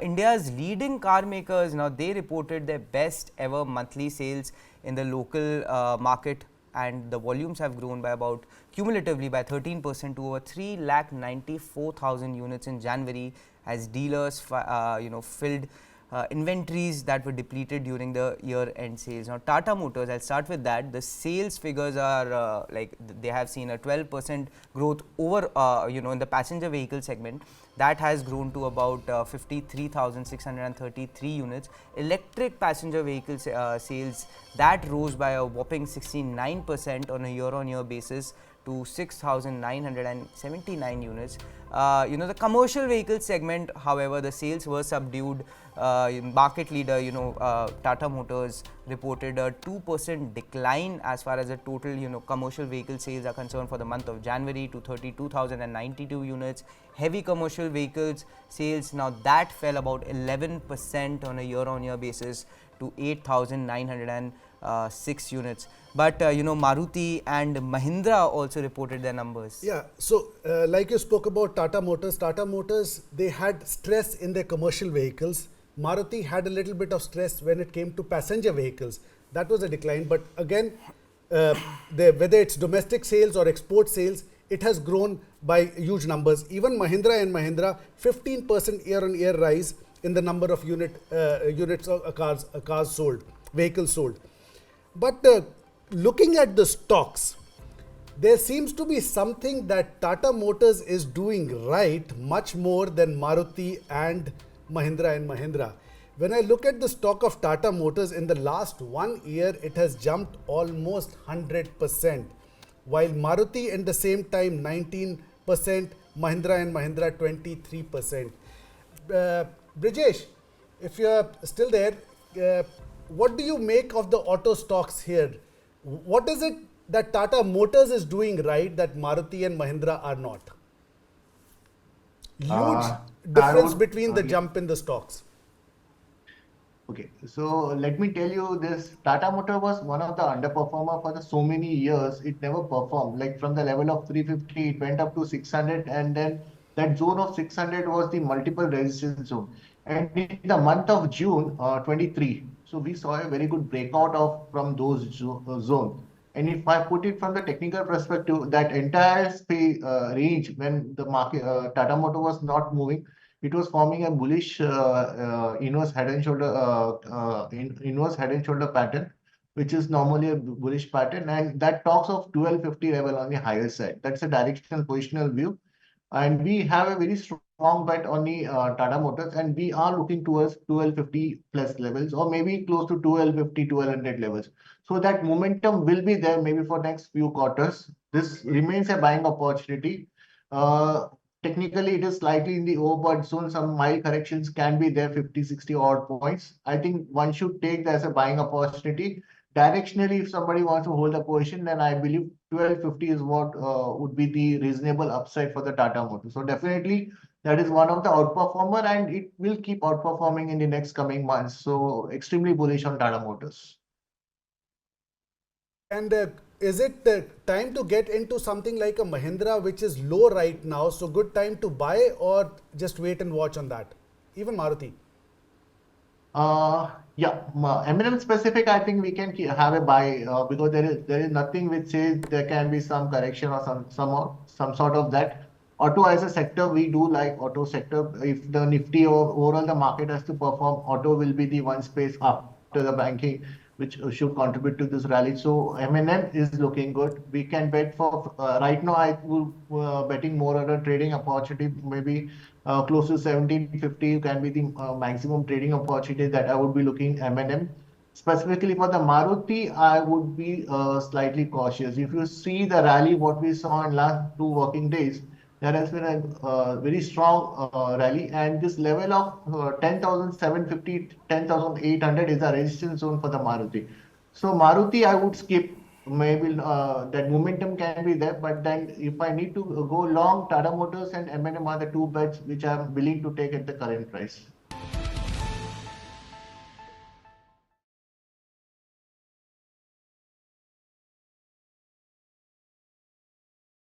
India's leading car makers, now they reported their best ever monthly sales in the local market, and the volumes have grown by about cumulatively by 13% to over 3,94,000 units in January, as dealers filled inventories that were depleted during the year-end sales. Now, Tata Motors, I'll start with that. The sales figures are they have seen a 12% growth over in the passenger vehicle segment. That has grown to about 53,633 units. Electric passenger vehicle sales, that rose by a whopping 69% on a year-on-year basis to 6,979 units. The commercial vehicle segment, however, the sales were subdued. Market leader, Tata Motors reported a 2% decline as far as the total, commercial vehicle sales are concerned for the month of January to 32,092 units. Heavy commercial vehicles sales, now that fell about 11% on a year-on-year basis to 8,906 units. But Maruti and Mahindra also reported their numbers. Yeah, so like you spoke about Tata Motors, they had stress in their commercial vehicles. Maruti had a little bit of stress when it came to passenger vehicles. That was a decline, but again, whether it's domestic sales or export sales, it has grown by huge numbers. Even Mahindra and Mahindra, 15% year-on-year rise in the number of units of cars sold, vehicles sold. But looking at the stocks, there seems to be something that Tata Motors is doing right much more than Maruti and Mahindra. When I look at the stock of Tata Motors in the last 1 year, it has jumped almost 100%, while Maruti in the same time 19%, Mahindra and Mahindra 23%. Brijesh, if you are still there, what do you make of the auto stocks here? What is it that Tata Motors is doing right that Maruti and Mahindra are not? Huge difference between the jump in the stocks. Okay, so let me tell you this. Tata Motor was one of the underperformer for so many years. It never performed. Like from the level of 350, it went up to 600, and then that zone of 600 was the multiple resistance zone. And in the month of June 23, so we saw a very good breakout from those zones. And if I put it from the technical perspective, that entire range when the market Tata Motor was not moving, it was forming a bullish inverse head and shoulder pattern, which is normally a bullish pattern, and that talks of 1250 level on the higher side. That's a directional positional view, and we have a very strong bet on the Tata Motors, and we are looking towards 1250 plus levels, or maybe close to 1250, 1200 levels. So that momentum will be there maybe for next few quarters. This remains a buying opportunity. Technically, it is slightly in the overbought zone. Some mild corrections can be there, 50, 60 odd points. I think one should take that as a buying opportunity. Directionally, if somebody wants to hold a position, then I believe 1250 is what would be the reasonable upside for the Tata Motors. So definitely, that is one of the outperformer, and it will keep outperforming in the next coming months. So extremely bullish on Tata Motors. And is it time to get into something like a Mahindra, which is low right now? So good time to buy, or just wait and watch on that? Even Maruti. Yeah, M&M specific, I think we can have a buy because there is nothing which says there can be some correction or some sort of that. Auto as a sector, we do like auto sector. If the Nifty or overall the market has to perform, auto will be the one space after the banking, which should contribute to this rally. So M&M is looking good. We can bet for right now. I will betting more on a trading opportunity, maybe close to 1750 can be the maximum trading opportunity that I would be looking M&M. Specifically for the Maruti, I would be slightly cautious. If you see the rally, what we saw in last 2 working days, there has been a very strong rally, and this level of 10,750, 10,800 is a resistance zone for the Maruti. So Maruti, I would skip. Maybe that momentum can be there, but then if I need to go long, Tata Motors and M&M are the 2 bets which I'm willing to take at the current price.